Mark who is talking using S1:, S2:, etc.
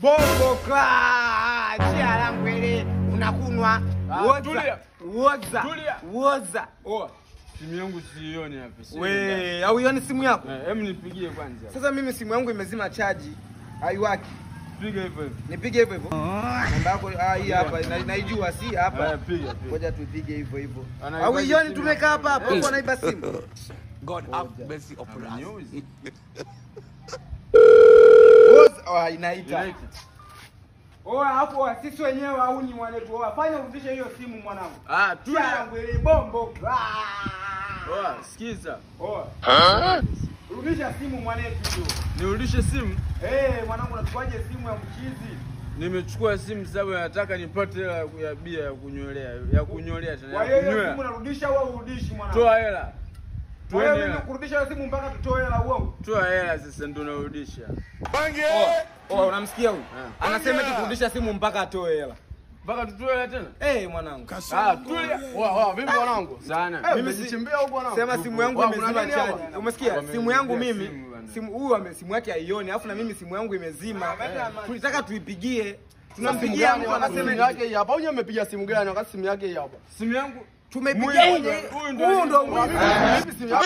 S1: Bongo Clan. Chia langu ile unakunwa. Woza.
S2: Oh. Simu yangu sioni hapa.
S1: We, au ioni simu yako?
S2: Hem nipigie kwanza.
S1: Sasa mimi simu yangu imezima chaji. Haiwaki.
S2: Piga hivyo.
S1: Nipige hivyo hivyo. Namba yako hii hapa naijua si hapa.
S2: Piga.
S1: Ngoja tuipige hivyo hivyo. Au ioni tumekaa hapa hapa uko naiba simu.
S3: God have mercy upon us.
S1: Inaita. Hapo sisi wenyewe au ni mwanetu. Fanya urudishe hiyo simu mwanangu.
S2: Tulia
S1: yangu ile bombo.
S2: Sikiza.
S1: Rudisha simu mwanetu hiyo.
S2: Nirudishe simu?
S1: Mwanangu unachukuaje simu ya mchizi?
S2: Nimechukua simu sababu nataka nipate hela ya bia ya kunyolea tena.
S1: Kwa hiyo simu unarudisha au urudishi mwanangu?
S2: Toa hela.
S1: Wewe mimi kurudisha hiyo simu mpaka tutoe hela uongo.
S2: Toa hela sasa ndio narudisha.
S1: Bange. Unamsikia huyu? Anasema kurudisha simu mpaka atoe hela.
S2: Mpaka tutoe hela tena?
S1: Mwanangu.
S2: Tulia.
S4: Vipi mwanangu?
S2: Sana.
S1: Mimi sichimbia huko mwanangu. Sema simu yangu imezima chaji. Umesikia? Simu yangu mimi simu yake haioni. Alafu na mimi simu yangu imezima. Tulitaka tuipigie. Tunampigia mtu anasema
S4: simu yake hapa. Au umepiga simu gani wakati simu yake hapa?
S2: Simu yangu
S1: tumepigia huyu ndio
S4: simu yako.